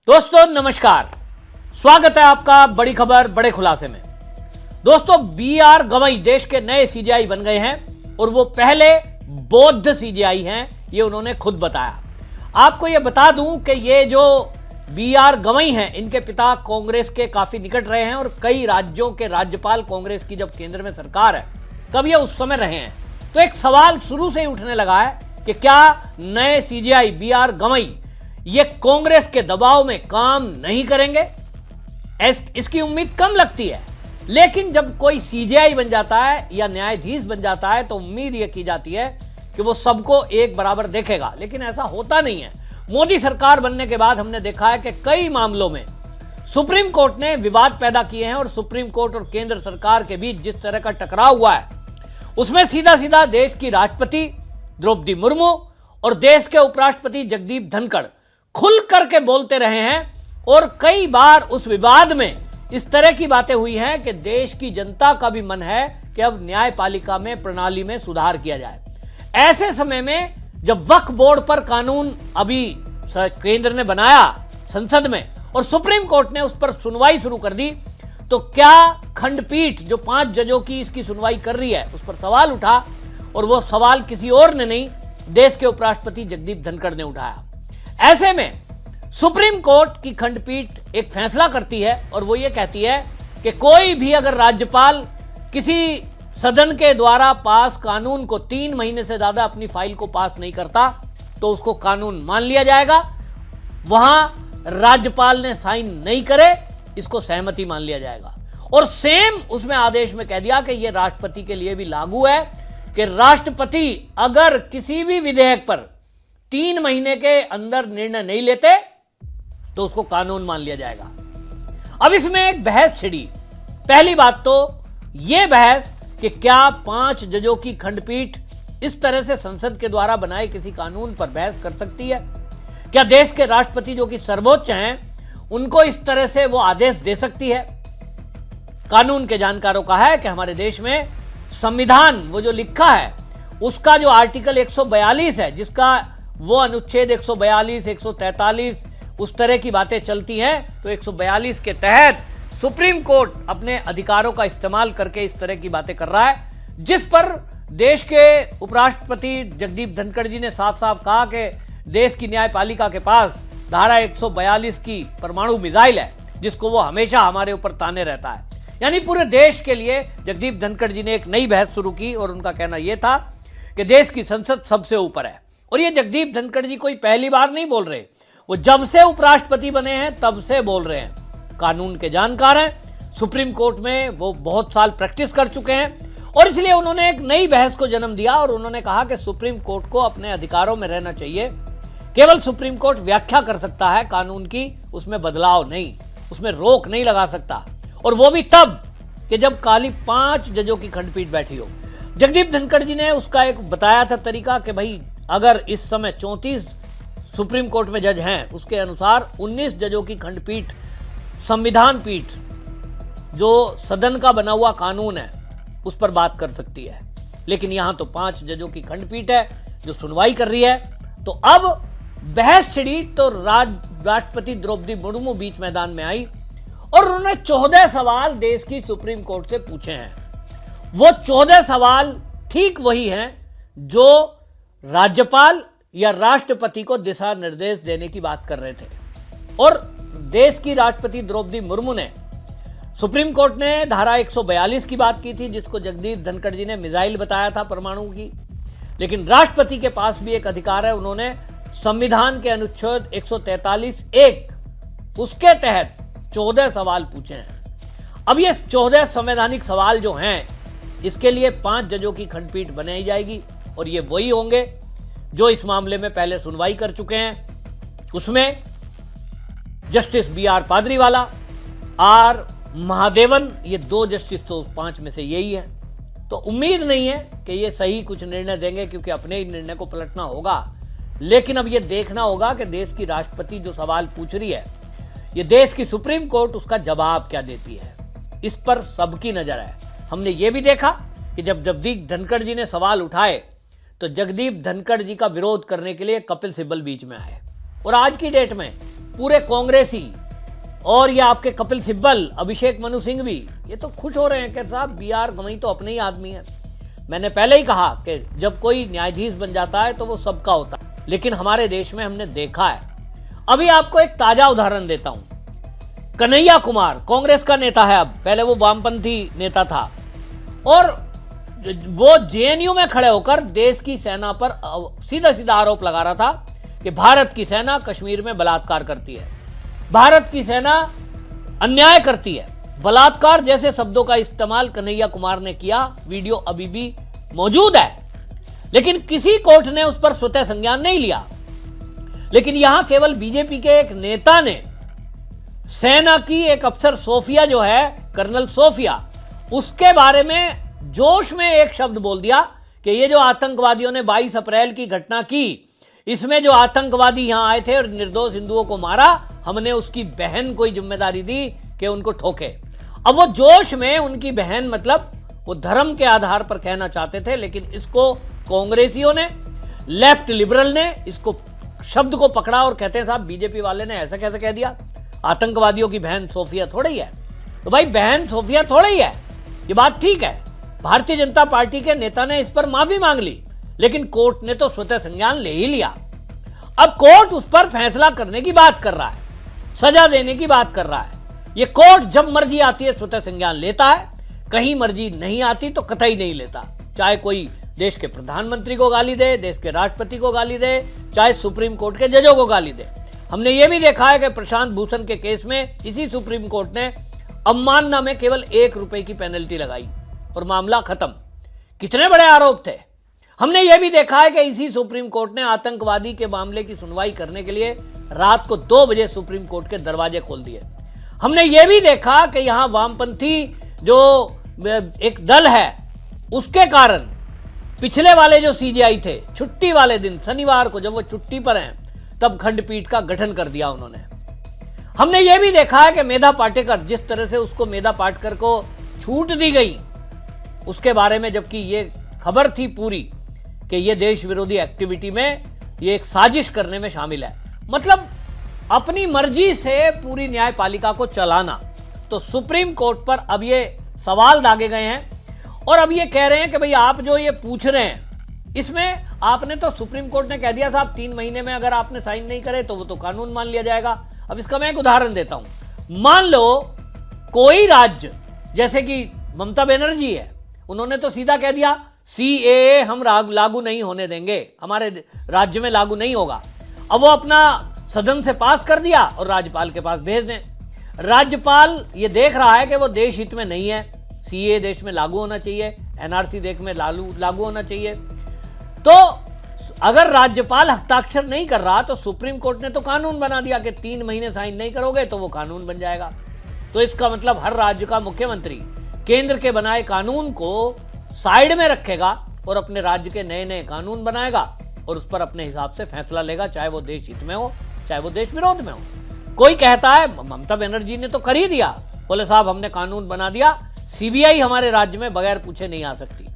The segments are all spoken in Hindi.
दोस्तों नमस्कार, स्वागत है आपका बड़ी खबर बड़े खुलासे में। दोस्तों बी.आर. गवई देश के नए सीजेआई बन गए हैं और वो पहले बौद्ध सीजेआई हैं, ये उन्होंने खुद बताया। आपको ये बता दूं कि ये जो बी.आर. गवई हैं इनके पिता कांग्रेस के काफी निकट रहे हैं और कई राज्यों के राज्यपाल कांग्रेस की जब केंद्र में सरकार है तब ये उस समय रहे हैं। तो एक सवाल शुरू से ही उठने लगा है कि क्या नए सीजेआई बी.आर. गवई ये कांग्रेस के दबाव में काम नहीं करेंगे। इसकी उम्मीद कम लगती है, लेकिन जब कोई सीजेआई बन जाता है या न्यायाधीश बन जाता है तो उम्मीद यह की जाती है कि वो सबको एक बराबर देखेगा, लेकिन ऐसा होता नहीं है। मोदी सरकार बनने के बाद हमने देखा है कि कई मामलों में सुप्रीम कोर्ट ने विवाद पैदा किए हैं और सुप्रीम कोर्ट और केंद्र सरकार के बीच जिस तरह का टकराव हुआ है उसमें सीधा सीधा देश की राष्ट्रपति द्रौपदी मुर्मू और देश के उपराष्ट्रपति जगदीप धनखड़ खुल करके बोलते रहे हैं और कई बार उस विवाद में इस तरह की बातें हुई हैं कि देश की जनता का भी मन है कि अब न्यायपालिका में प्रणाली में सुधार किया जाए। ऐसे समय में जब वक्फ बोर्ड पर कानून अभी केंद्र ने बनाया संसद में और सुप्रीम कोर्ट ने उस पर सुनवाई शुरू कर दी, तो क्या खंडपीठ जो 5 जजों की इसकी सुनवाई कर रही है उस पर सवाल उठा, और वो सवाल किसी और ने नहीं, देश के उपराष्ट्रपति जगदीप धनखड़ ने उठाया। ऐसे में सुप्रीम कोर्ट की खंडपीठ एक फैसला करती है और वो ये कहती है कि कोई भी अगर राज्यपाल किसी सदन के द्वारा पास कानून को 3 महीने से ज्यादा अपनी फाइल को पास नहीं करता तो उसको कानून मान लिया जाएगा। वहां राज्यपाल ने साइन नहीं करे, इसको सहमति मान लिया जाएगा। और सेम उसमें आदेश में कह दिया कि यह राष्ट्रपति के लिए भी लागू है कि राष्ट्रपति अगर किसी भी विधेयक पर 3 महीने के अंदर निर्णय नहीं लेते तो उसको कानून मान लिया जाएगा। अब इसमें एक बहस छिड़ी। पहली बात तो यह बहस कि क्या 5 जजों की खंडपीठ इस तरह से संसद के द्वारा बनाए किसी कानून पर बहस कर सकती है? क्या देश के राष्ट्रपति जो कि सर्वोच्च हैं उनको इस तरह से वो आदेश दे सकती है? कानून के जानकारों का है कि हमारे देश में संविधान वो जो लिखा है उसका जो आर्टिकल 142 है, जिसका वो अनुच्छेद 142, 143 उस तरह की बातें चलती हैं, तो 142 के तहत सुप्रीम कोर्ट अपने अधिकारों का इस्तेमाल करके इस तरह की बातें कर रहा है, जिस पर देश के उपराष्ट्रपति जगदीप धनखड़ जी ने साफ साफ कहा कि देश की न्यायपालिका के पास धारा 142 की परमाणु मिसाइल है जिसको वो हमेशा हमारे ऊपर ताने रहता है। यानी पूरे देश के लिए जगदीप धनखड़ जी ने एक नई बहस शुरू की और उनका कहना यह था कि देश की संसद सबसे ऊपर है। और ये जगदीप धनखड़ जी कोई पहली बार नहीं बोल रहे, वो जब से उपराष्ट्रपति बने हैं तब से बोल रहे हैं। कानून के जानकार हैं, सुप्रीम कोर्ट में वो बहुत साल प्रैक्टिस कर चुके हैं और इसलिए उन्होंने एक नई बहस को जन्म दिया और उन्होंने कहा कि सुप्रीम कोर्ट को अपने अधिकारों में रहना चाहिए। केवल सुप्रीम कोर्ट व्याख्या कर सकता है कानून की, उसमें बदलाव नहीं, उसमें रोक नहीं लगा सकता, और वो भी तब कि जब खाली 5 जजों की खंडपीठ बैठी हो। जगदीप धनखड़ जी ने उसका एक बताया था तरीका कि भाई अगर इस समय 34 सुप्रीम कोर्ट में जज हैं, उसके अनुसार 19 जजों की खंडपीठ संविधान पीठ जो सदन का बना हुआ कानून है उस पर बात कर सकती है, लेकिन यहां तो 5 जजों की खंडपीठ है जो सुनवाई कर रही है। तो अब बहस छिड़ी तो राष्ट्रपति द्रौपदी मुर्मू बीच मैदान में आई और उन्होंने 14 सवाल देश की सुप्रीम कोर्ट से पूछे हैं। वो 14 सवाल ठीक वही हैं जो राज्यपाल या राष्ट्रपति को दिशा निर्देश देने की बात कर रहे थे। और देश की राष्ट्रपति द्रौपदी मुर्मू ने, सुप्रीम कोर्ट ने धारा 142 की बात की थी जिसको जगदीप धनखड़ जी ने मिसाइल बताया था परमाणु की, लेकिन राष्ट्रपति के पास भी एक अधिकार है, उन्होंने संविधान के अनुच्छेद 143(1) उसके तहत 14 सवाल पूछे हैं। अब ये 14 संवैधानिक सवाल जो हैं इसके लिए 5 जजों की खंडपीठ बनाई जाएगी और ये वही होंगे जो इस मामले में पहले सुनवाई कर चुके हैं। उसमें justice B R. Pardiwala, R. Mahadevan, ये 2 जस्टिस तो 5 में से यही हैं। तो उम्मीद नहीं है कि ये सही कुछ निर्णय देंगे क्योंकि अपने ही निर्णय को पलटना होगा, लेकिन अब ये देखना होगा कि देश की राष्ट्रपति जो सवाल पूछ रही है ये देश की सुप्रीम कोर्ट उसका जवाब क्या देती है। इस पर सबकी नजर है। हमने ये भी देखा कि जब जगदीप धनखड़ जी ने सवाल उठाए तो जगदीप धनखड़ जी का विरोध करने के लिए कपिल सिब्बल बीच में आए और आज की डेट में पूरे कांग्रेसी और ये आपके कपिल सिब्बल, अभिषेक मनु सिंघवी, ये तो खुश हो रहे हैं कि साहब बी आर गवई तो अपने ही आदमी है। मैंने पहले ही कहा कि जब कोई न्यायाधीश बन जाता है तो वो सबका होता है, लेकिन हमारे देश में हमने देखा है। अभी आपको एक ताजा उदाहरण देता हूं। कन्हैया कुमार कांग्रेस का नेता है, अब पहले वो वामपंथी नेता था, और वो जेएनयू में खड़े होकर देश की सेना पर सीधा सीधा आरोप लगा रहा था कि भारत की सेना कश्मीर में बलात्कार करती है, भारत की सेना अन्याय करती है। बलात्कार जैसे शब्दों का इस्तेमाल कन्हैया कुमार ने किया, वीडियो अभी भी मौजूद है, लेकिन किसी कोर्ट ने उस पर स्वतः संज्ञान नहीं लिया। लेकिन यहां केवल बीजेपी के एक नेता ने सेना की एक अफसर सोफिया जो है, कर्नल सोफिया, उसके बारे में जोश में एक शब्द बोल दिया कि ये जो आतंकवादियों ने 22 अप्रैल की घटना की, इसमें जो आतंकवादी यहां आए थे और निर्दोष हिंदुओं को मारा, हमने उसकी बहन को जिम्मेदारी दी कि उनको ठोके। अब वो जोश में उनकी बहन मतलब वो धर्म के आधार पर कहना चाहते थे, लेकिन इसको कांग्रेसियों ने, लेफ्ट लिबरल ने इसको शब्द को पकड़ा और कहते हैं साहब बीजेपी वाले ने ऐसा कैसे कह दिया, आतंकवादियों की बहन सोफिया थोड़ी ही है। तो भाई बहन सोफिया थोड़ी ही है, ये बात ठीक है। भारतीय जनता पार्टी के नेता ने इस पर माफी मांग ली, लेकिन कोर्ट ने तो स्वतः संज्ञान ले ही लिया। अब कोर्ट उस पर फैसला करने की बात कर रहा है, सजा देने की बात कर रहा है। ये कोर्ट जब मर्जी आती है स्वतः संज्ञान लेता है, कहीं मर्जी नहीं आती तो कतई नहीं लेता। चाहे कोई देश के प्रधानमंत्री को गाली दे, देश के राष्ट्रपति को गाली दे, चाहे सुप्रीम कोर्ट के जजों को गाली दे। हमने ये भी देखा है कि प्रशांत भूषण के केस में इसी सुप्रीम कोर्ट ने अवमानना में केवल 1 रुपए की पेनल्टी लगाई और मामला खत्म। कितने बड़े आरोप थे। हमने यह भी देखा है कि इसी सुप्रीम कोर्ट ने आतंकवादी के मामले की सुनवाई करने के लिए रात को 2 बजे सुप्रीम कोर्ट के दरवाजे खोल दिए। हमने यह भी देखा कि यहां वामपंथी जो एक दल है, उसके कारण पिछले वाले जो सीजेआई थे, छुट्टी वाले दिन शनिवार को जब वो छुट्टी पर हैं, तब खंडपीठ का गठन कर दिया उन्होंने। हमने यह भी देखा है कि मेधा पाटेकर, जिस तरह से उसको मेधा पाटकर को छूट दी गई, उसके बारे में जबकि ये खबर थी पूरी कि ये देश विरोधी एक्टिविटी में ये एक साजिश करने में शामिल है, मतलब अपनी मर्जी से पूरी न्यायपालिका को चलाना। तो सुप्रीम कोर्ट पर अब ये सवाल दागे गए हैं और अब ये कह रहे हैं कि भाई आप जो ये पूछ रहे हैं, इसमें आपने तो सुप्रीम कोर्ट ने कह दिया साहब 3 महीने में अगर आपने साइन नहीं करे तो वो तो कानून मान लिया जाएगा। अब इसका मैं एक उदाहरण देता हूं। मान लो कोई राज्य, जैसे कि ममता बनर्जी है, उन्होंने तो सीधा कह दिया सीएए हम लागू नहीं होने देंगे, हमारे राज्य में लागू नहीं होगा। अब वो अपना सदन से पास कर दिया और राज्यपाल के पास भेज दें। राज्यपाल ये देख रहा है कि वो देश हित में नहीं है, सीएए देश में लागू होना चाहिए, एनआरसी देश में लागू होना चाहिए। तो अगर राज्यपाल हस्ताक्षर नहीं कर रहा तो सुप्रीम कोर्ट ने तो कानून बना दिया कि 3 महीने साइन नहीं करोगे तो वो कानून बन जाएगा। तो इसका मतलब हर राज्य का मुख्यमंत्री केंद्र के बनाए कानून को साइड में रखेगा और अपने राज्य के नए नए कानून बनाएगा और उस पर अपने हिसाब से फैसला लेगा, चाहे वो देश हित में हो चाहे वो देश विरोध में हो। कोई कहता है ममता बनर्जी ने तो कर ही दिया, बोले साहब हमने कानून बना दिया, सीबीआई हमारे राज्य में बगैर पूछे नहीं आ सकती,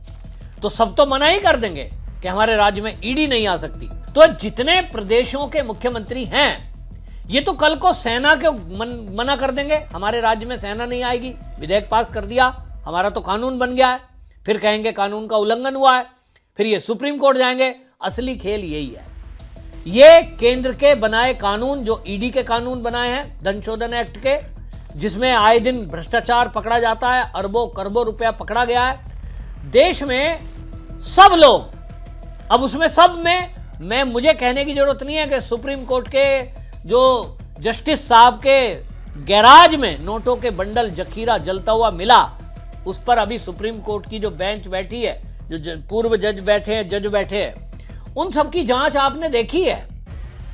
तो सब तो मना ही कर देंगे कि हमारे राज्य में ईडी नहीं आ सकती। तो जितने प्रदेशों के मुख्यमंत्री हैं, ये तो कल को सेना के मना कर देंगे, हमारे राज्य में सेना नहीं आएगी, विधेयक पास कर दिया, हमारा तो कानून बन गया है, फिर कहेंगे कानून का उल्लंघन हुआ है, फिर ये सुप्रीम कोर्ट जाएंगे। असली खेल यही है। ये केंद्र के बनाए कानून, जो ईडी के कानून बनाए हैं धन शोधन एक्ट के, जिसमें आए दिन भ्रष्टाचार पकड़ा जाता है, अरबों करोड़ों रुपया पकड़ा गया है देश में, सब लोग। अब उसमें सब में मुझे कहने की जरूरत नहीं है कि सुप्रीम कोर्ट के जो जस्टिस साहब के गैराज में नोटों के बंडल जखीरा जलता हुआ मिला, उस पर अभी सुप्रीम कोर्ट की जो बेंच बैठी है, जो पूर्व जज बैठे हैं, उन सब की जांच आपने देखी है,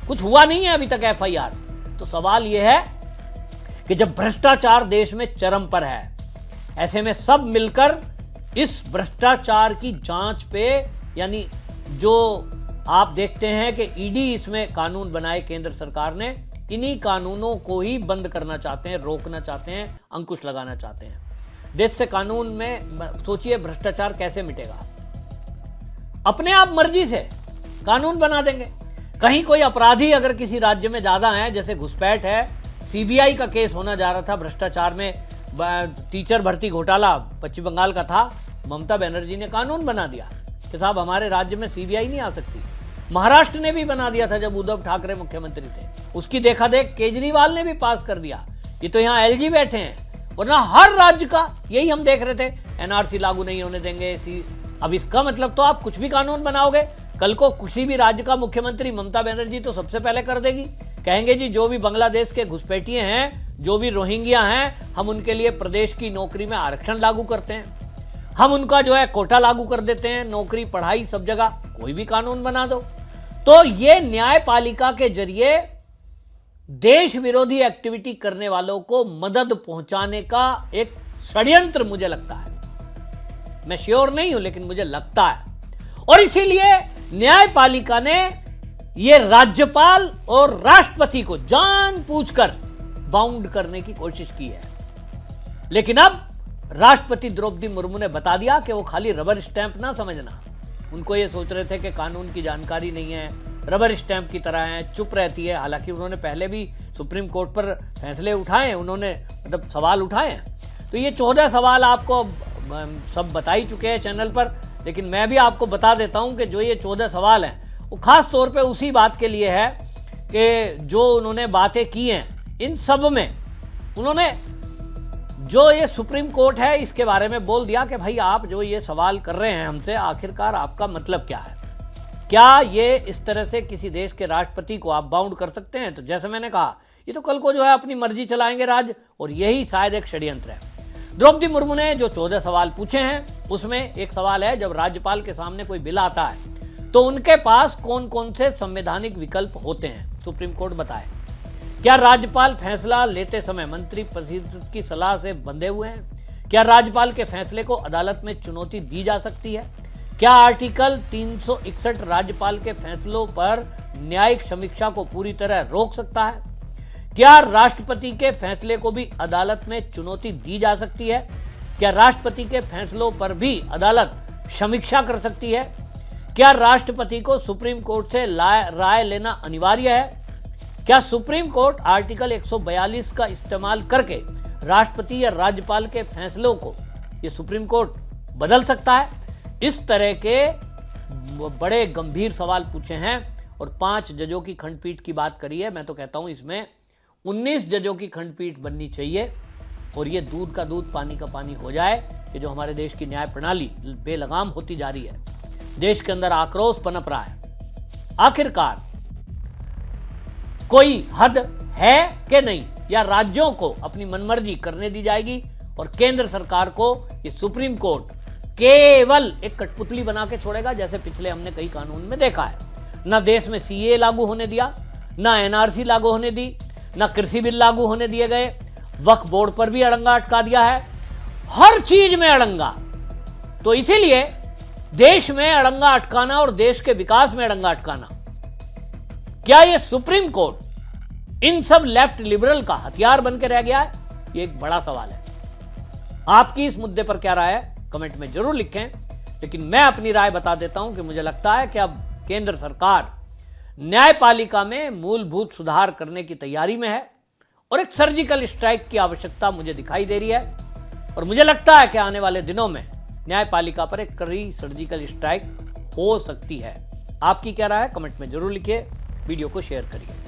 कुछ हुआ नहीं है अभी तक एफआईआर। तो सवाल यह है कि जब भ्रष्टाचार देश में चरम पर है, ऐसे में सब मिलकर इस भ्रष्टाचार की जांच पे, यानी जो आप देखते हैं कि ईडी इसमें कानून बनाए केंद्र सरकार ने, इन्हीं कानूनों को ही बंद करना चाहते हैं, रोकना चाहते हैं, अंकुश लगाना चाहते हैं। देश से कानून में सोचिए भ्रष्टाचार कैसे मिटेगा। अपने आप मर्जी से कानून बना देंगे। कहीं कोई अपराधी अगर किसी राज्य में ज्यादा है, जैसे घुसपैठ है, सीबीआई का केस होना जा रहा था भ्रष्टाचार में, टीचर भर्ती घोटाला पश्चिम बंगाल का था, ममता बनर्जी ने कानून बना दिया कि साहब हमारे राज्य में सीबीआई नहीं आ सकती। महाराष्ट्र ने भी बना दिया था जब उद्धव ठाकरे मुख्यमंत्री थे, उसकी देखा देख केजरीवाल ने भी पास कर दिया। ये तो यहाँ एलजी बैठे हैं, वरना हर राज्य का यही हम देख रहे थे, एनआरसी लागू नहीं होने देंगे। अब इसका मतलब तो आप कुछ भी कानून बनाओगे, कल को किसी भी राज्य का मुख्यमंत्री ममता बनर्जी तो सबसे पहले कर देगी, कहेंगे जी जो भी बांग्लादेश के घुसपैठिए हैं, जो भी रोहिंग्या हैं, हम उनके लिए प्रदेश की नौकरी में आरक्षण लागू करते हैं, हम उनका जो है कोटा लागू कर देते हैं, नौकरी पढ़ाई सब जगह कोई भी कानून बना दो। तो ये न्यायपालिका के जरिए देश विरोधी एक्टिविटी करने वालों को मदद पहुंचाने का एक षड्यंत्र मुझे लगता है। मैं श्योर नहीं हूं लेकिन मुझे लगता है, और इसीलिए न्यायपालिका ने यह राज्यपाल और राष्ट्रपति को जानबूझकर बाउंड करने की कोशिश की है। लेकिन अब राष्ट्रपति द्रौपदी मुर्मू ने बता दिया कि वो खाली रबर स्टैंप ना समझना। उनको ये सोच रहे थे कि कानून की जानकारी नहीं है, रबर स्टैंप की तरह है, चुप रहती है। हालांकि उन्होंने पहले भी सुप्रीम कोर्ट पर फैसले उठाए हैं, उन्होंने मतलब सवाल उठाए हैं। तो ये 14 सवाल आपको सब बता ही चुके हैं चैनल पर, लेकिन मैं भी आपको बता देता हूं कि जो ये 14 सवाल हैं वो खास तौर पे उसी बात के लिए है कि जो उन्होंने बातें की हैं, इन सब में उन्होंने जो ये सुप्रीम कोर्ट है इसके बारे में बोल दिया कि भाई आप जो ये सवाल कर रहे हैं हमसे, आखिरकार आपका मतलब क्या है, क्या ये इस तरह से किसी देश के राष्ट्रपति को आप बाउंड कर सकते हैं। तो जैसे मैंने कहा, ये तो कल को जो है अपनी मर्जी चलाएंगे राज्य, और यही शायद एक षड्यंत्र है। द्रौपदी मुर्मू ने जो 14 सवाल पूछे हैं उसमें एक सवाल है, जब राज्यपाल के सामने कोई बिल आता है तो उनके पास कौन कौन से संवैधानिक विकल्प होते हैं, सुप्रीम कोर्ट बताए। क्या राज्यपाल फैसला लेते समय मंत्री परिषद की सलाह से बंधे हुए हैं? क्या राज्यपाल के फैसले को अदालत में चुनौती दी जा सकती है? क्या आर्टिकल 361 राज्यपाल के फैसलों पर न्यायिक समीक्षा को पूरी तरह रोक सकता है? क्या राष्ट्रपति के फैसले को भी अदालत में चुनौती दी जा सकती है? क्या राष्ट्रपति के फैसलों पर भी अदालत समीक्षा कर सकती है? क्या राष्ट्रपति को सुप्रीम कोर्ट से राय लेना अनिवार्य है? क्या सुप्रीम कोर्ट आर्टिकल 142 का इस्तेमाल करके राष्ट्रपति या राज्यपाल के फैसलों को ये सुप्रीम कोर्ट बदल सकता है? इस तरह के बड़े गंभीर सवाल पूछे हैं और 5 जजों की खंडपीठ की बात करी है। मैं तो कहता हूं इसमें 19 जजों की खंडपीठ बननी चाहिए और ये दूध का दूध पानी का पानी हो जाए कि जो हमारे देश की न्याय प्रणाली बेलगाम होती जा रही है, देश के अंदर आक्रोश पनप रहा है। आखिरकार कोई हद है कि नहीं, या राज्यों को अपनी मनमर्जी करने दी जाएगी और केंद्र सरकार को ये सुप्रीम कोर्ट केवल एक कठपुतली बना के छोड़ेगा, जैसे पिछले हमने कई कानून में देखा है। ना देश में सीए लागू होने दिया, ना एनआरसी लागू होने दी, ना कृषि बिल लागू होने दिए गए, वक्फ बोर्ड पर भी अड़ंगा अटका दिया है, हर चीज में अड़ंगा। तो इसीलिए देश में अड़ंगा अटकाना और देश के विकास में अड़ंगा अटकाना, क्या यह सुप्रीम कोर्ट इन सब लेफ्ट लिबरल का हथियार बन के रह गया है? यह एक बड़ा सवाल है। आपकी इस मुद्दे पर क्या राय है कमेंट में जरूर लिखें। लेकिन मैं अपनी राय बता देता हूं कि मुझे लगता है कि अब केंद्र सरकार न्यायपालिका में मूलभूत सुधार करने की तैयारी में है और एक सर्जिकल स्ट्राइक की आवश्यकता मुझे दिखाई दे रही है। और मुझे लगता है कि आने वाले दिनों में न्यायपालिका पर एक कड़ी सर्जिकल स्ट्राइक हो सकती है। आपकी क्या राय है कमेंट में जरूर लिखिए, वीडियो को शेयर करिए।